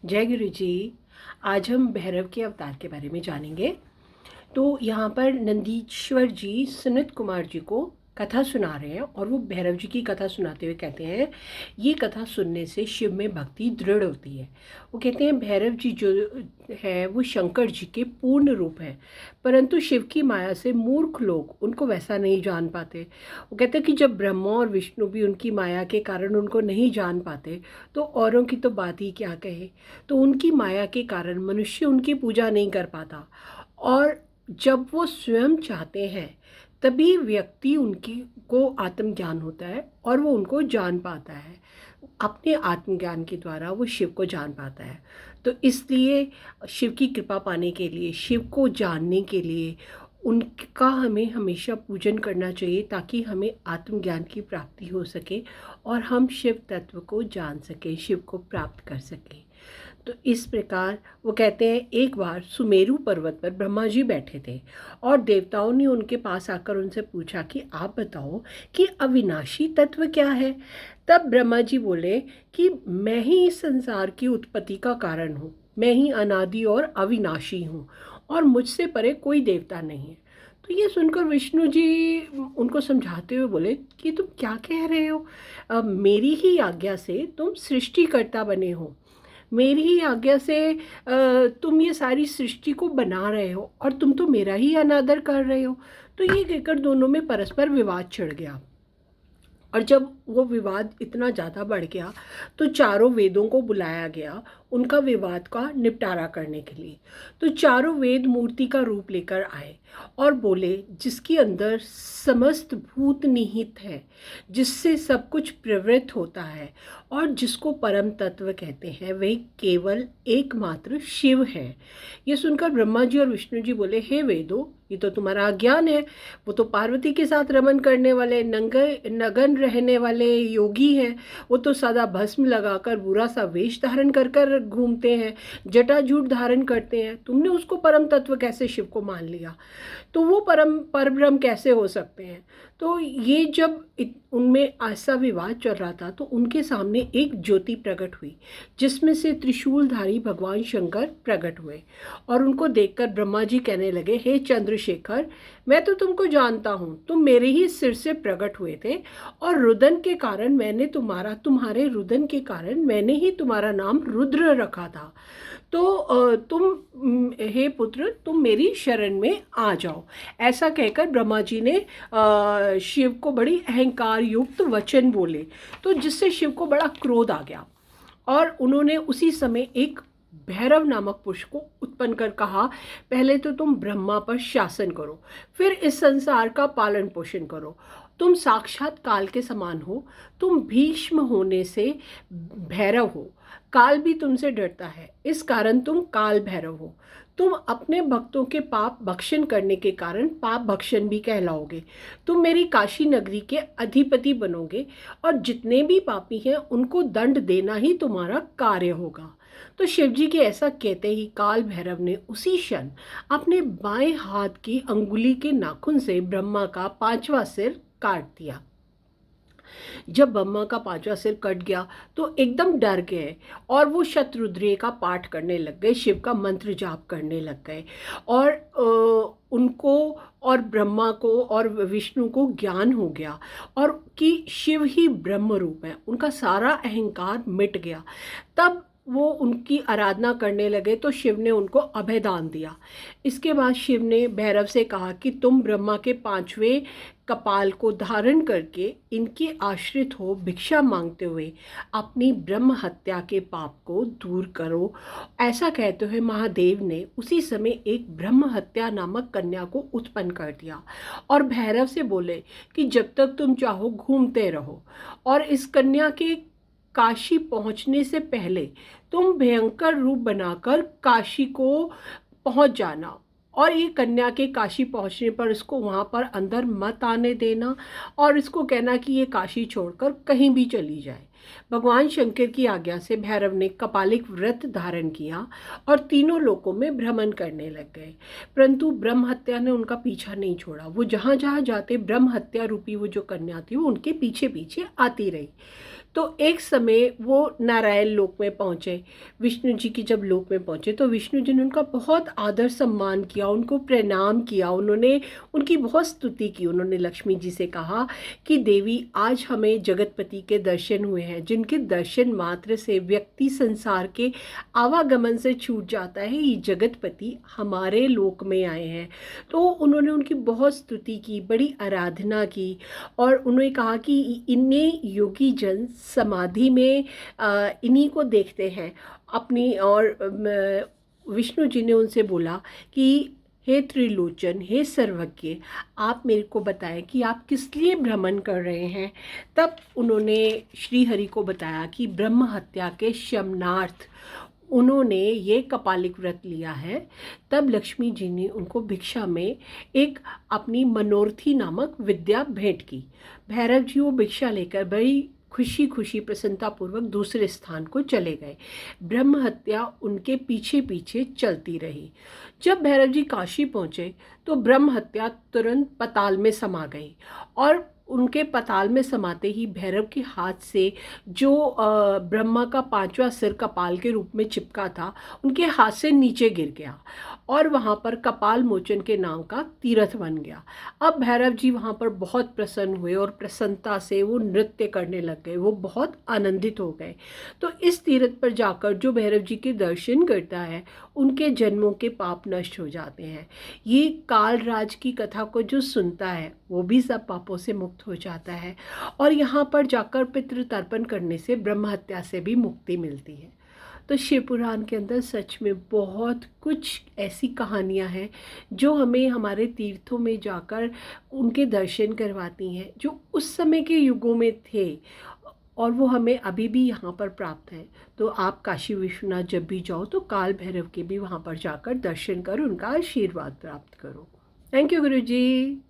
जय गुरु जी। आज हम भैरव के अवतार के बारे में जानेंगे। तो यहाँ पर नंदीश्वर जी सुनित कुमार जी को कथा सुना रहे हैं और वो भैरव जी की कथा सुनाते हुए कहते हैं, ये कथा सुनने से शिव में भक्ति दृढ़ होती है। वो कहते हैं भैरव जी जो है वो शंकर जी के पूर्ण रूप हैं, परंतु शिव की माया से मूर्ख लोग उनको वैसा नहीं जान पाते। वो कहते हैं कि जब ब्रह्मा और विष्णु भी उनकी माया के कारण उनको नहीं जान पाते, तो औरों की तो बात ही क्या कहे। तो उनकी माया के कारण मनुष्य उनकी पूजा नहीं कर पाता, और जब वो स्वयं चाहते हैं तभी व्यक्ति उनकी को आत्मज्ञान होता है और वो उनको जान पाता है। अपने आत्मज्ञान के द्वारा वो शिव को जान पाता है। तो इसलिए शिव की कृपा पाने के लिए, शिव को जानने के लिए उनका हमें हमेशा पूजन करना चाहिए, ताकि हमें आत्मज्ञान की प्राप्ति हो सके और हम शिव तत्व को जान सकें, शिव को प्राप्त कर सकें। तो इस प्रकार वो कहते हैं, एक बार सुमेरु पर्वत पर ब्रह्मा जी बैठे थे और देवताओं ने उनके पास आकर उनसे पूछा कि आप बताओ कि अविनाशी तत्व क्या है। तब ब्रह्मा जी बोले कि मैं ही इस संसार की उत्पत्ति का कारण हूँ, मैं ही अनादि और अविनाशी हूँ और मुझसे परे कोई देवता नहीं है। तो ये सुनकर विष्णु जी उनको समझाते हुए बोले कि तुम क्या कह रहे हो। मेरी ही आज्ञा से तुम सृष्टिकर्ता बने हो, मेरी ही आज्ञा से तुम ये सारी सृष्टि को बना रहे हो और तुम तो मेरा ही अनादर कर रहे हो। तो ये कहकर दोनों में परस्पर विवाद छिड़ गया। और जब वो विवाद इतना ज़्यादा बढ़ गया तो चारों वेदों को बुलाया गया उनका विवाद का निपटारा करने के लिए। तो चारों वेद मूर्ति का रूप लेकर आए और बोले, जिसके अंदर समस्त भूत निहित है, जिससे सब कुछ प्रवृत्त होता है और जिसको परम तत्व कहते हैं, वही केवल एकमात्र शिव है। ये सुनकर ब्रह्मा जी और विष्णु जी बोले, हे वेदो, ये तो तुम्हारा अज्ञान है। वो तो पार्वती के साथ रमन करने वाले नगन रहने वाले योगी हैं। वो तो सदा भस्म लगाकर बुरा सा वेश धारण कर कर घूमते हैं, जटाजूट धारण करते हैं। तुमने उसको परम तत्व कैसे शिव को मान लिया? तो वो परब्रह्म कैसे हो सकते हैं? तो ये जब उनमें ऐसा विवाद चल रहा था तो उनके सामने एक ज्योति प्रकट हुई, जिसमें से त्रिशूलधारी भगवान शंकर प्रकट हुए। और उनको देखकर ब्रह्मा जी कहने लगे, हे चंद्रशेखर, मैं तो तुमको जानता हूँ, तुम मेरे ही सिर से प्रकट हुए थे और रुदन के कारण मैंने तुम्हारे रुदन के कारण मैंने ही तुम्हारा नाम रुद्र रखा था। तो तुम हे पुत्र, तुम मेरी शरण में आ जाओ। ऐसा कहकर ब्रह्मा जी ने शिव को बड़ी अहंकार युक्त वचन बोले, तो जिससे शिव को बड़ा क्रोध आ गया और उन्होंने उसी समय एक भैरव नामक पुरुष को उत्पन्न कर कहा, पहले तो तुम ब्रह्मा पर शासन करो, फिर इस संसार का पालन पोषण करो। तुम साक्षात काल के समान हो, तुम भीष्म होने से भैरव हो। काल भी तुमसे डरता है, इस कारण तुम काल भैरव हो। तुम अपने भक्तों के पाप भक्षण करने के कारण पाप भक्षण भी कहलाओगे। तुम मेरी काशी नगरी के अधिपति बनोगे और जितने भी पापी हैं उनको दंड देना ही तुम्हारा कार्य होगा। तो शिव जी के ऐसा कहते ही काल भैरव ने उसी क्षण अपने बाएं हाथ की अंगुली के नाखून से ब्रह्मा का पांचवा सिर काट दिया। जब ब्रह्मा का पांचवा सिर कट गया तो एकदम डर गए और वो शतरुद्र का पाठ करने लग गए, शिव का मंत्र जाप करने लग गए और उनको और ब्रह्मा को और विष्णु को ज्ञान हो गया और कि शिव ही ब्रह्म रूप है। उनका सारा अहंकार मिट गया। तब वो उनकी आराधना करने लगे तो शिव ने उनको अभयदान दिया। इसके बाद शिव ने भैरव से कहा कि तुम ब्रह्मा के पांचवें कपाल को धारण करके इनके आश्रित हो भिक्षा मांगते हुए अपनी ब्रह्म हत्या के पाप को दूर करो। ऐसा कहते हुए महादेव ने उसी समय एक ब्रह्म हत्या नामक कन्या को उत्पन्न कर दिया और भैरव से बोले कि जब तक तुम चाहो घूमते रहो और इस कन्या के काशी पहुंचने से पहले तुम भयंकर रूप बनाकर काशी को पहुंच जाना और ये कन्या के काशी पहुंचने पर इसको वहां पर अंदर मत आने देना और इसको कहना कि ये काशी छोड़कर कहीं भी चली जाए। भगवान शंकर की आज्ञा से भैरव ने कपालिक व्रत धारण किया और तीनों लोकों में भ्रमण करने लग गए, परंतु ब्रह्म हत्या ने उनका पीछा नहीं छोड़ा। वो जहाँ जहाँ जाते ब्रह्म हत्या रूपी वो जो कन्या थी वो उनके पीछे पीछे आती रही। तो एक समय वो नारायण लोक में पहुँचे, विष्णु जी की जब लोक में पहुँचे तो विष्णु जी ने उनका बहुत आदर सम्मान किया, उनको प्रणाम किया, उन्होंने उनकी बहुत स्तुति की। उन्होंने लक्ष्मी जी से कहा कि देवी, आज हमें जगतपति के दर्शन हुए हैं, जिनके दर्शन मात्र से व्यक्ति संसार के आवागमन से छूट जाता है, ये जगतपति हमारे लोक में आए हैं। तो उन्होंने उनकी बहुत स्तुति की, बड़ी आराधना की और उन्होंने कहा कि इन्हें योगी जन समाधि में इन्हीं को देखते हैं अपनी। और विष्णु जी ने उनसे बोला कि हे त्रिलोचन, हे सर्वज्ञ, आप मेरे को बताएं कि आप किस लिए भ्रमण कर रहे हैं। तब उन्होंने श्री हरि को बताया कि ब्रह्म हत्या के शमनार्थ उन्होंने ये कपालिक व्रत लिया है। तब लक्ष्मी जी ने उनको भिक्षा में एक अपनी मनोरथी नामक विद्या भेंट की। भैरव जी वो भिक्षा लेकर बड़ी खुशी खुशी प्रसन्नतापूर्वक दूसरे स्थान को चले गए। ब्रह्म हत्या उनके पीछे पीछे चलती रही। जब भैरव जी काशी पहुँचे तो ब्रह्म हत्या तुरंत पताल में समा गई और उनके पताल में समाते ही भैरव के हाथ से जो ब्रह्मा का पांचवा सिर कपाल के रूप में चिपका था, उनके हाथ से नीचे गिर गया और वहाँ पर कपाल मोचन के नाम का तीर्थ बन गया। अब भैरव जी वहाँ पर बहुत प्रसन्न हुए और प्रसन्नता से वो नृत्य करने लग गए, वो बहुत आनंदित हो गए। तो इस तीर्थ पर जाकर जो भैरव जी के दर्शन करता है, उनके जन्मों के पाप नष्ट हो जाते हैं। ये कालराज की कथा को जो सुनता है वो भी सब पापों से मुक्त हो जाता है और यहाँ पर जाकर पितृ तर्पण करने से ब्रह्म हत्या से भी मुक्ति मिलती है। तो शिव पुराण के अंदर सच में बहुत कुछ ऐसी कहानियाँ हैं जो हमें हमारे तीर्थों में जाकर उनके दर्शन करवाती हैं, जो उस समय के युगों में थे और वो हमें अभी भी यहाँ पर प्राप्त हैं। तो आप काशी विश्वनाथ जब भी जाओ तो काल भैरव के भी वहाँ पर जाकर दर्शन कर उनका आशीर्वाद प्राप्त करो। Thank you Guru ji.